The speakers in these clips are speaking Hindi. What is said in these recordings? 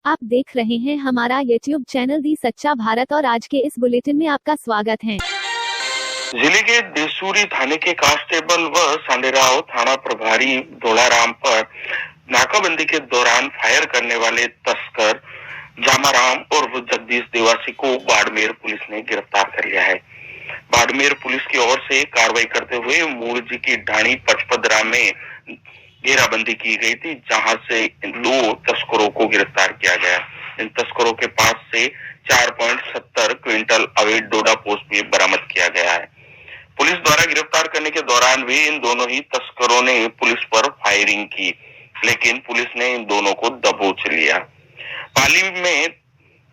आप देख रहे हैं हमारा YouTube चैनल दी सच्चा भारत और आज के इस बुलेटिन में आपका स्वागत है। जिले के देसूरी थाने के कांस्टेबल व सांडेराव थाना प्रभारी धोलाराम पर नाकाबंदी के दौरान फायर करने वाले तस्कर जामाराम और जगदीश देवासी को बाड़मेर पुलिस ने गिरफ्तार कर लिया है। बाड़मेर पुलिस की ओर से कार्रवाई करते हुए मूलजी की ढाणी पचपदरा में घेराबंदी की गई थी, जहां से इन दो तस्करों को गिरफ्तार किया गया। इन तस्करों के पास से 4.70 क्विंटल अवैध डोडा पोस्ट भी बरामद किया गया है। पुलिस द्वारा गिरफ्तार करने के दौरान भी इन दोनों ही तस्करों ने पुलिस पर फायरिंग की, लेकिन पुलिस ने इन दोनों को दबोच लिया। पाली में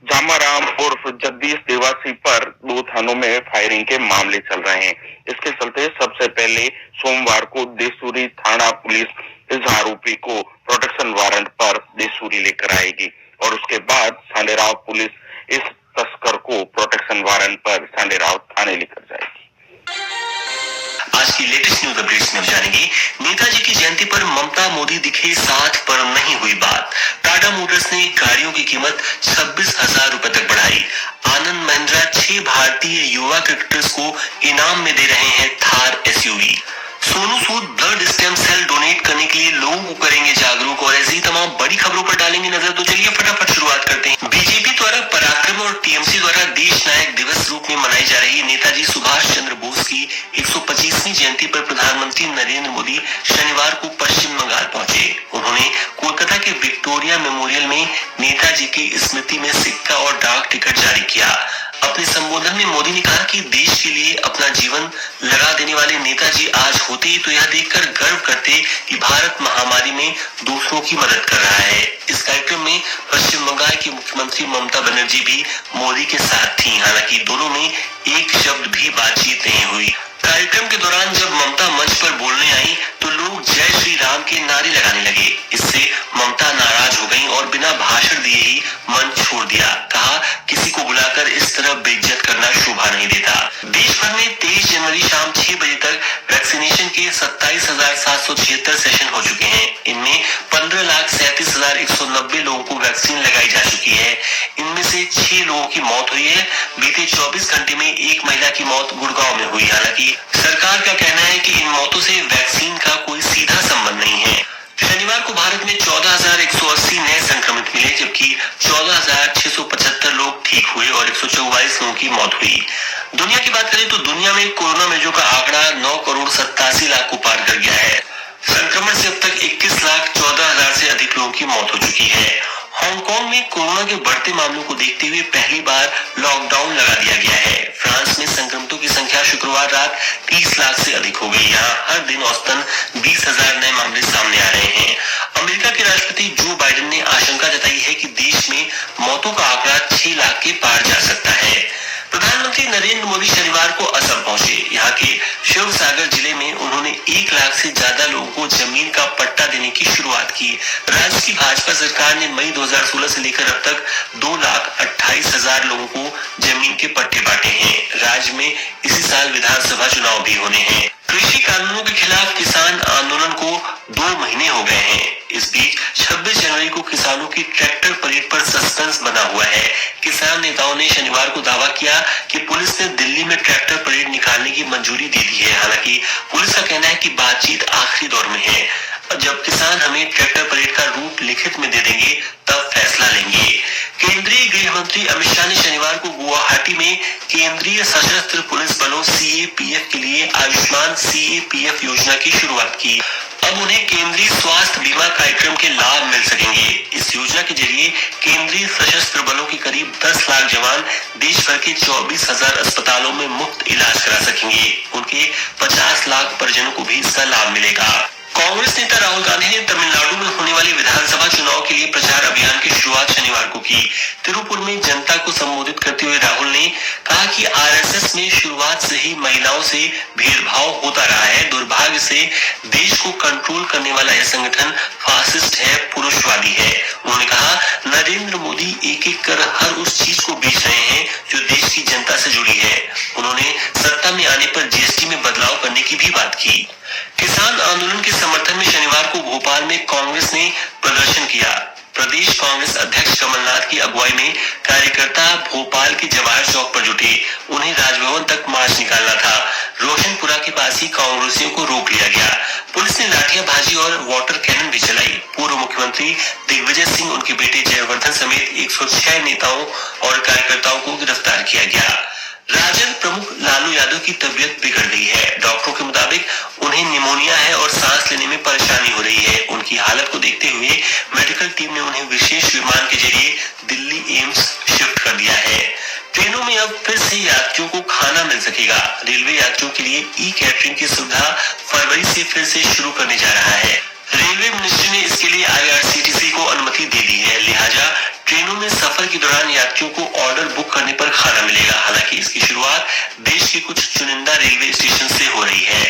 जामाराम और जगदीश देवासी पर 2 थानों में फायरिंग के मामले चल रहे हैं। इसके चलते सबसे पहले सोमवार को देसूरी थाना पुलिस इस आरोपी को प्रोटेक्शन वारंट पर देसूरी लेकर आएगी और उसके बाद सांडेराव पुलिस इस तस्कर को प्रोटेक्शन वारंट पर सांडेराव थाने लेकर जाएगी। आज की लेटेस्ट न्यूज अपडेट्स में जानेंगे, नेताजी की जयंती पर ममता मोदी दिखे साथ पर नहीं हुई बात। टाटा मोटर्स ने गाड़ियों की कीमत 26,000 रुपए तक बढ़ाई। आनंद महिंद्रा 6 भारतीय युवा क्रिकेटर्स को इनाम में दे रहे हैं Thar SUV. Sonu Sood blood stem cell donate करने के लिए लोगों को करेंगे जागरूक और ऐसी तमाम बड़ी खबरों पर डालेंगे नजर। तो चलिए फटाफट शुरुआत करते हैं। बीजेपी द्वारा पराक्रम और टीएमसी द्वारा देश नायक दिवस रूप में मनाई जा रही नेताजी सुभाष चंद्र बोस की 125वीं जयंती पर प्रधानमंत्री नरेंद्र मोदी शनिवार को पश्चिम बंगाल पहुंचे। उन्होंने कोलकाता के विक्टोरिया मेमोरियल में नेताजी की स्मृति में सिक्का और डाक टिकट जारी किया। अपने संबोधन में मोदी ने कहा कि देश के लिए अपना जीवन लगा देने वाले नेताजी आज होते ही तो यह देखकर गर्व करते कि भारत महामारी में दूसरों की मदद कर रहा है। इस कार्यक्रम में पश्चिम बंगाल की मुख्यमंत्री ममता बनर्जी भी मोदी के साथ थी। हालांकि दोनों में एक शब्द भी बातचीत नहीं हुई। कार्यक्रम के दौरान जब ममता मंच पर बोलने आई तो लोग जय श्री राम के नारे लगाने लगे। इससे ममता नाराज हो गईं और बिना भाषण दिए ही मंच छोड़ दिया। कहा, किसी को बुलाकर इस तरह बेइज्जत करना शोभा नहीं देता। देश भर में 23 जनवरी शाम 6 बजे तक वैक्सीनेशन के 27,776 सेशन हो चुके हैं। इनमें 15,37,190 लोगों को वैक्सीन लगाई जा चुकी है। इनमें से 6 लोगों की मौत हुई है। बीते 24 घंटे में एक महिला की मौत गुड़गांव में हुई। हालांकि सरकार का कहना है कि इन मौतों से वैक्सीन का कोई सीधा संबंध नहीं है। शनिवार को भारत में 14,180 नए संक्रमित मिले, जबकि 14,675 लोग ठीक हुए और 144 लोगों की मौत हुई। दुनिया की बात करें तो दुनिया में कोरोना मरीजों का आंकड़ा 9,87,00,000 को पार कर गया है। संक्रमण से अब तक 21,14,000 से अधिक लोगों की मौत हो चुकी है। हांगकांग में कोरोना के बढ़ते मामलों को देखते हुए पहली बार लॉकडाउन लगा दिया गया है। फ्रांस में संक्रमितों की संख्या शुक्रवार रात 30 लाख से अधिक हो गई। यहाँ हर दिन औसतन 20,000 नए मामले सामने आ रहे हैं। अमेरिका के राष्ट्रपति जो बाइडेन ने आशंका जताई है कि देश में मौतों का आंकड़ा 6 लाख के पार जा सकता है। प्रधानमंत्री नरेंद्र मोदी शनिवार को असम पहुंचे। यहाँ के शिवसागर जिले में उन्होंने 1 लाख से ज्यादा लोगों को जमीन का पट्टा देने की शुरुआत की। राज्य की भाजपा सरकार ने मई 2016 से लेकर अब तक 2,28,000 लोगों को जमीन के पट्टे बांटे हैं। राज्य में इसी साल विधानसभा चुनाव भी होने हैं। कृषि कानूनों के खिलाफ किसान आंदोलन को 2 महीने हो गए हैं। इस बीच 26 जनवरी को किसानों की ट्रैक्टर परेड पर सस्पेंस बना हुआ है। किसान नेताओं ने शनिवार को दावा किया कि पुलिस ने दिल्ली में ट्रैक्टर परेड निकालने की मंजूरी दे दी है। हालांकि पुलिस का कहना है कि बातचीत आखिरी दौर में है। जब किसान हमें ट्रैक्टर परेड का रूप लिखित में दे देंगे तब फैसला लेंगे। केंद्रीय गृह मंत्री अमित शाह ने शनिवार को गुवाहाटी में केंद्रीय सशस्त्र पुलिस बलों सीएपीएफ के लिए आयुष्मान सीएपीएफ योजना की शुरुआत की। अब उन्हें केंद्रीय स्वास्थ्य बीमा कार्यक्रम के लाभ मिल सकेंगे। इस योजना के जरिए केंद्रीय सशस्त्र बलों के करीब 10 लाख जवान देश भर के 24,000 अस्पतालों में मुफ्त इलाज करा सकेंगे। उनके 50 लाख परिजनों को भी इसका लाभ मिलेगा। कांग्रेस नेता राहुल गांधी ने तमिलनाडु में होने वाले विधानसभा चुनाव के लिए प्रचार अभियान की शुरुआत शनिवार को की। तिरुपुर में जनता को संबोधित करते हुए राहुल ने कहा कि आरएसएस में शुरुआत से ही महिलाओं से भेदभाव होता रहा है। दुर्भाग्य से देश को कंट्रोल करने वाला यह संगठन फासिस्ट है, पुरुषवादी है। उन्होंने कहा, नरेंद्र मोदी एक एक कर हर उस चीज को बेच रहे हैं जो देश की जनता से जुड़ी है। उन्होंने सत्ता में आने पर जीएसटी में बदलाव करने की भी बात की। किसान आंदोलन के समर्थन में शनिवार को भोपाल में कांग्रेस ने प्रदर्शन किया। प्रदेश कांग्रेस अध्यक्ष कमलनाथ की अगुवाई में कार्यकर्ता भोपाल के जवाहर चौक पर जुटे। उन्हें राजभवन तक मार्च निकालना था। रोशनपुरा के पास ही कांग्रेसियों को रोक लिया गया। पुलिस ने लाठियाबाजी और वाटर कैनन भी चलाई। पूर्व मुख्यमंत्री दिग्विजय सिंह, उनके बेटे जयवर्धन समेत 106 नेताओं और कार्यकर्ताओं को गिरफ्तार किया गया। राजद प्रमुख लालू यादव की तबीयत बिगड़ गई है। डॉक्टरों के मुताबिक उन्हें निमोनिया है और सांस लेने में परेशानी हो रही है। उनकी हालत को देखते हुए मेडिकल टीम ने उन्हें विशेष विमान के जरिए दिल्ली एम्स शिफ्ट कर दिया है। ट्रेनों में अब फिर से यात्रियों को खाना मिल सकेगा। रेलवे यात्रियों के लिए ई कैटरिंग की सुविधा फरवरी से फिर से शुरू करने जा रहा है। रेलवे मिनिस्ट्री ने इसके लिए IRCTC को अनुमति दे दी है। लिहाजा ट्रेनों में सफर के दौरान यात्रियों को ऑर्डर बुक करने पर खाना मिलेगा। हालांकि इसकी शुरुआत देश के कुछ चुनिंदा रेलवे स्टेशन से हो रही है।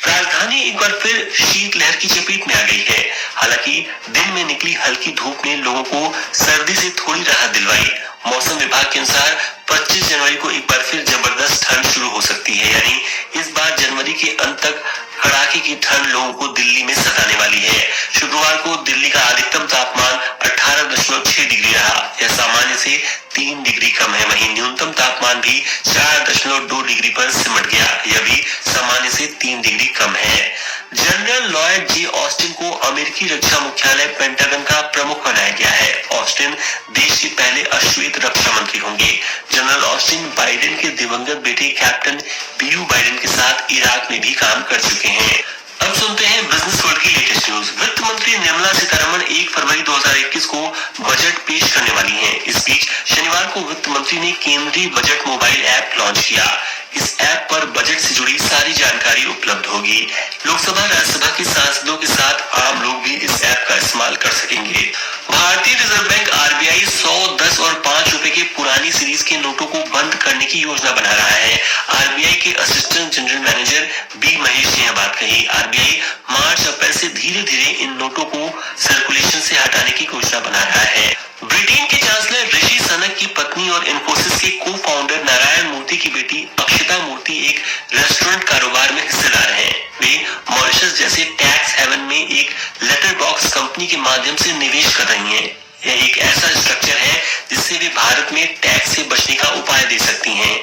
राजधानी एक बार फिर शीतलहर की चपेट में आ गई है। हालांकि दिन में निकली हल्की धूप ने लोगों को सर्दी से थोड़ी राहत दिलवाई। मौसम विभाग के अनुसार 25 जनवरी को एक बार फिर जबरदस्त ठंड शुरू हो सकती है। यानी इस बार जनवरी के अंत तक कड़ाके की ठंड लोगों को दिल्ली में सताने वाली है। शुक्रवार को दिल्ली का अधिकतम तापमान 18.6 डिग्री रहा। यह सामान्य से 3 डिग्री कम है। वहीं न्यूनतम तापमान भी 4.2 डिग्री पर सिमट गया। यह भी सामान्य से 3 डिग्री कम है। जनरल लॉयड जे ऑस्टिन को अमेरिकी रक्षा मुख्यालय पेंटागन का प्रमुख बनाया गया है। ऑस्टिन देश के पहले अश्वेत रक्षा मंत्री होंगे। जनरल ऑस्टिन बाइडेन के दिवंगत बेटे कैप्टन बीयू बाइडेन के साथ इराक में भी काम कर चुके हैं। अब सुनते हैं बिजनेस वर्ल्ड की लेटेस्ट न्यूज। वित्त मंत्री निर्मला सीतारमण 1 फरवरी 2021 को बजट पेश करने वाली हैं। इस बीच शनिवार को वित्त मंत्री ने केंद्रीय बजट मोबाइल ऐप लॉन्च किया। इस ऐप पर बजट से जुड़ी सारी जानकारी उपलब्ध होगी। लोकसभा राज्यसभा के सांसदों के साथ आम लोग भी इस ऐप का इस्तेमाल कर सकेंगे। भारतीय रिजर्व बैंक RBI 100, 10 और 5 रुपए के पुरानी सीरीज के नोटों को बंद करने की योजना बना रहा है। RBI के assistant general manager B Mahesh ने यह बात कही। RBI मार्च अप्रैल से धीरे धीरे इन नोटों को सर्कुलेशन से हटाने की योजना बना रहा है। ब्रिटेन के चांसलर ऋषि सनक की पत्नी और इन्फोसिस के को फाउंडर नारायण मूर्ति की बेटी अक्षता मूर्ति एक रेस्टोरेंट कारोबार में हिस्सेदार हैं। वे मॉरिशस जैसे टैक्स हेवन में एक लेटर बॉक्स कंपनी के माध्यम से निवेश कर रही हैं। यह एक ऐसा स्ट्रक्चर है जिससे वे भारत में टैक्स से बचने का उपाय दे सकती हैं।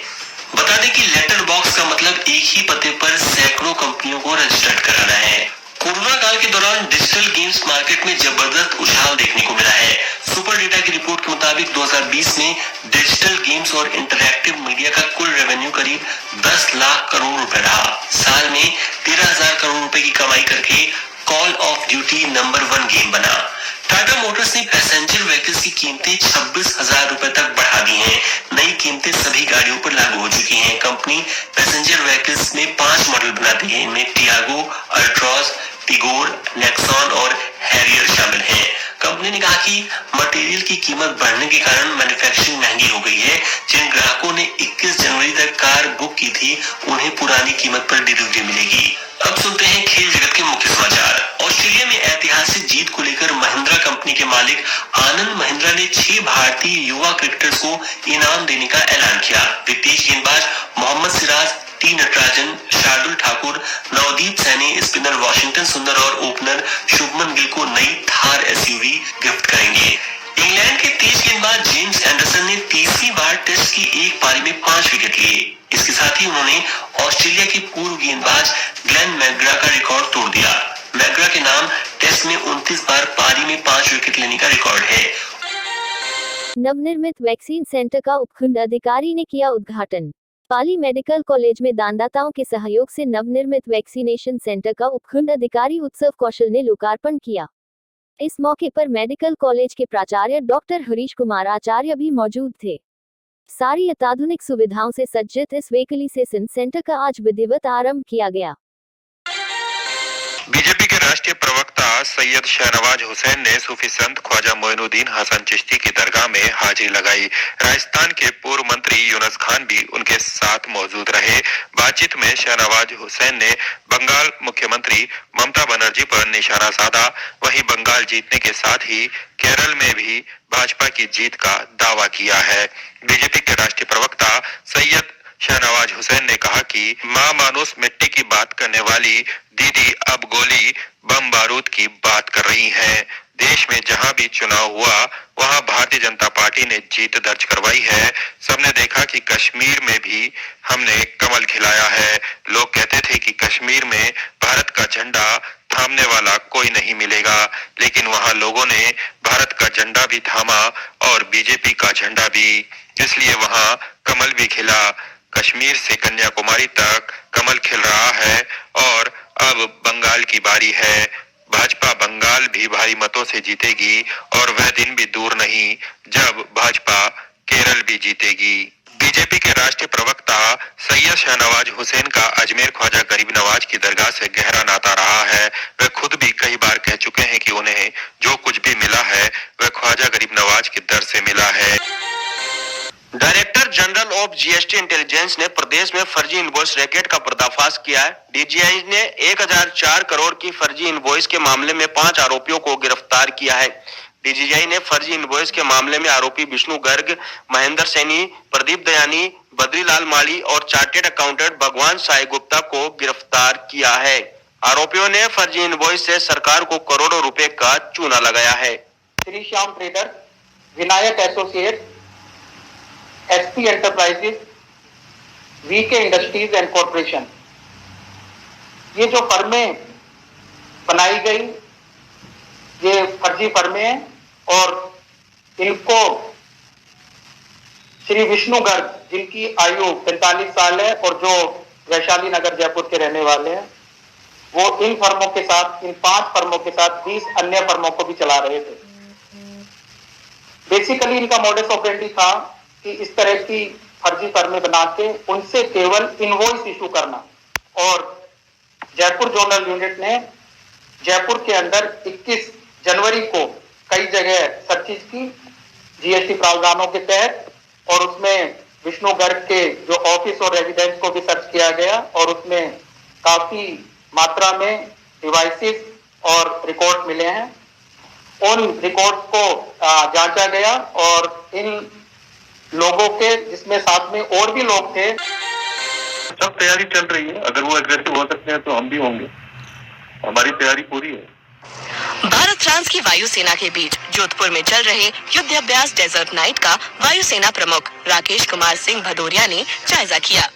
बता दें कि लेटर बॉक्स का मतलब एक ही पते पर सैकड़ों कंपनियों को रजिस्टर्ड कराना है। कोरोना काल के दौरान डिजिटल गेम्स मार्केट में जबरदस्त उछाल देखने को मिला है। सुपर डेटा की रिपोर्ट के मुताबिक 2020 में डिजिटल गेम्स और इंटरैक्टिव मीडिया का कुल रेवेन्यू करीब 10 लाख करोड़ रुपए रहा। साल में 13,000 करोड़ रुपए की कमाई करके call of duty number 1 game बना। टाटा मोटर्स ने पैसेंजर व्हीकल्स की कीमतें 26,000 रुपए तक बढ़ा दी हैं। नई कीमतें सभी गाड़ियों पर लागू हो चुकी हैं। कंपनी पैसेंजर व्हीकल्स में 5 मॉडल बनाती है। इनमें टियागो, अल्ट्रॉस, टिगोर, नेक्सॉन और हैरियर शामिल हैं। कंपनी ने कहा कि मटेरियल की कीमत बढ़ने के कारण मैन्युफैक्चरिंग महंगी हो गई है। जिन ग्राहकों ने 21 जनवरी तक कार बुक की थी, उन्हें पुरानी कीमत पर डिलीवरी मिलेगी। अब सुनते हैं खेल जगत के मुख्य समाचार। ऑस्ट्रेलिया में ऐतिहासिक जीत को लेकर महिंद्रा कंपनी के मालिक आनंद महिंद्रा ने 6 भारतीय युवा क्रिकेटर्स को इनाम देने का ऐलान किया। वे तेज गेंदबाज मोहम्मद सिराज, टी नटराजन, शार्दुल ठाकुर, नवदीप सैनी, स्पिनर वाशिंगटन सुंदर और ओपनर शुभमन गिल को नई थार SUV गिफ्ट करेंगे। इंग्लैंड के तेज गेंदबाज जेम्स एंडरसन ने तीसरी बार टेस्ट की एक पारी में 5 विकेट लिए। इसके साथ ही उन्होंने ऑस्ट्रेलिया के पूर्व गेंदबाज ग्लेन मैकग्रा का रिकॉर्ड तोड़ दिया। मैकग्रा के नाम टेस्ट में 29 बार पारी में 5 विकेट लेने का रिकॉर्ड है। नवनिर्मित वैक्सीन सेंटर का उपखंड अधिकारी ने किया उद्घाटन। पाली मेडिकल कॉलेज में दानदाताओं के सहयोग से नवनिर्मित वैक्सीनेशन सेंटर का उपखंड अधिकारी उत्सव कौशल ने लोकार्पण किया। इस मौके पर मेडिकल कॉलेज के प्राचार्य डॉक्टर हरीश कुमार आचार्य भी मौजूद थे। सारी अत्याधुनिक सुविधाओं से सज्जित इस वैक्सीनेशन सेंटर का आज विधिवत आरंभ किया गया। बीजेपी के राष्ट्रीय प्रवक्ता सैयद शाहनवाज हुसैन ने सूफी संत ख्वाजा मोइनुद्दीन हसन चिश्ती की दरगाह में हाजिरी लगाई। राजस्थान के पूर्व मंत्री यूनुस खान भी उनके साथ मौजूद रहे। बातचीत में शाहनवाज हुसैन ने बंगाल मुख्यमंत्री ममता बनर्जी पर निशाना साधा। वहीं बंगाल जीतने के साथ ही केरल में भी भाजपा की जीत का दावा किया है। बीजेपी के राष्ट्रीय प्रवक्ता सैयद शाहनवाज हुसैन ने कहा कि माँ मानुस मिट्टी की बात करने वाली दीदी अब गोली बम बारूद की बात कर रही हैं। देश में जहां भी चुनाव हुआ वहां भारतीय जनता पार्टी ने जीत दर्ज करवाई है। सबने देखा कि कश्मीर में भी हमने कमल खिलाया है। लोग कहते थे कि कश्मीर में भारत का झंडा थामने वाला कोई नहीं मिलेगा, लेकिन वहां लोगों ने भारत का झंडा भी थामा और बीजेपी का झंडा भी, इसलिए वहां कमल भी खिला। कश्मीर से कन्याकुमारी तक कमल खिल रहा है और अब बंगाल की बारी है। भाजपा बंगाल भी भारी मतों से जीतेगी और वह दिन भी दूर नहीं जब भाजपा केरल भी जीतेगी। बीजेपी के राष्ट्रीय प्रवक्ता सैयद शाहनवाज हुसैन का अजमेर ख्वाजा गरीब नवाज की दरगाह से गहरा नाता रहा है। वे खुद भी कई बार कह चुके हैं कि उन्हें जो कुछ भी मिला है वह ख्वाजा गरीब नवाज के दर से मिला है। Director general of GST intelligence ने प्रदेश में फर्जी इनवॉइस रैकेट का पर्दाफाश किया है। डीजीआई ने 1004 करोड़ की फर्जी इनवॉइस के मामले में 5 आरोपियों को गिरफ्तार किया है। डीजीआई ने फर्जी इनवॉइस के मामले में आरोपी विष्णु गर्ग, महेंद्र सैनी, प्रदीप दयानी, बद्रीलाल माली और चार्टेड अकाउंटेंट भगवान साई गुप्ता को गिरफ्तार किया है। आरोपियों ने फर्जी इनवॉइस से सरकार को करोड़ों रुपए का चूना लगाया है। Shri Shyam trader, Vinayak associate, SP enterprises, VK industries and corporation, ये जो फर्में बनाई गई ये फर्जी फर्में हैं और इनको श्री विष्णु गर्ग, जिनकी आयु 45 साल है और जो वैशाली नगर जयपुर के रहने वाले हैं, वो इन फर्मों के साथ, इन 5 फर्मों के साथ 20 अन्य फर्मों को भी चला रहे थे। बेसिकली इनका मॉडस ऑपरेंडी था कि इस तरह की फर्जी फर्में बना के उनसे केवल इनवॉइस इशू करना। और जयपुर जोनल यूनिट ने जयपुर के अंदर 21 जनवरी को कई जगह सर्चिज की जीएसटी प्रावधानों के तहत, और उसमें विष्णु गर्ग के जो ऑफिस और रेजिडेंस को भी सर्च किया गया और उसमें काफी मात्रा में डिवाइसेस और रिकॉर्ड मिले हैं। उन रिकॉर्ड्स को जांचा गया और इन लोगों के, जिसमें साथ में और भी लोग थे, सब तैयारी चल रही है। अगर वो एग्रेसिव हो सकते हैं तो हम भी होंगे, हमारी तैयारी पूरी है। भारत फ्रांस की वायुसेना के बीच जोधपुर में चल रहे युद्ध अभ्यास डेजर्ट नाइट का वायुसेना प्रमुख राकेश कुमार सिंह भदौरिया ने जायजा किया।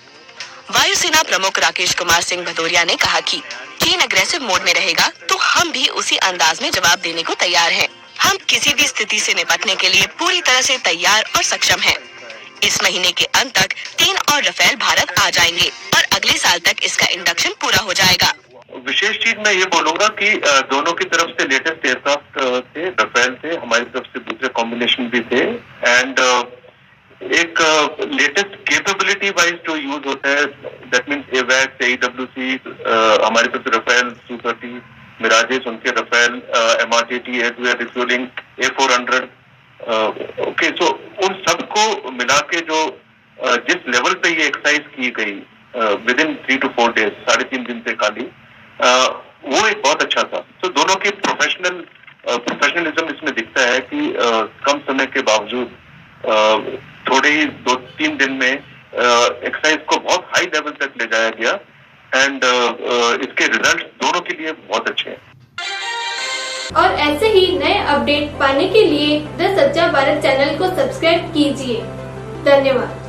वायुसेना प्रमुख राकेश कुमार सिंह भदौरिया ने कहा कि चीन अग्रेसिव मोड में रहेगा तो हम भी उसी अंदाज में जवाब देने को तैयार हैं। हम किसी भी स्थिति से निपटने के लिए पूरी तरह से तैयार और सक्षम हैं। इस महीने के अंत तक 3 और रफेल भारत आ जाएंगे और अगले साल तक इसका इंडक्शन पूरा हो जाएगा। विशेष चीज मैं ये बोलूंगा कि दोनों की तरफ से लेटेस्ट एयरक्राफ्ट थे, रफेल थे, हमारी तरफ से दूसरे कॉम्बिनेशन भी थे। एंड एक लेटेस्ट केपेबिलिटी वाइज जो यूज होता है, दैट मीन्स एवैक्स, AWC, हमारी तरफ से रफेल Su-30 मिराजेस, उनके Rafale MRJT air refuelling A400, okay. So उन सबको मिला के जो जिस लेवल पे ये एक्सरसाइज की गई विद इन 3 to 4 days, 3.5 दिन से खाली, वो एक बहुत अच्छा था। तो दोनों की प्रोफेशनलिज्म इसमें दिखता है कि कम समय के बावजूद थोड़े ही 2-3 दिन में एक्सरसाइज को बहुत हाई लेवल तक ले जाया गया एंड इसके रिजल्ट दोनों के लिए बहुत अच्छे हैं। और ऐसे ही नए अपडेट पाने के लिए द सच्चा भारत चैनल को सब्सक्राइब कीजिए। धन्यवाद।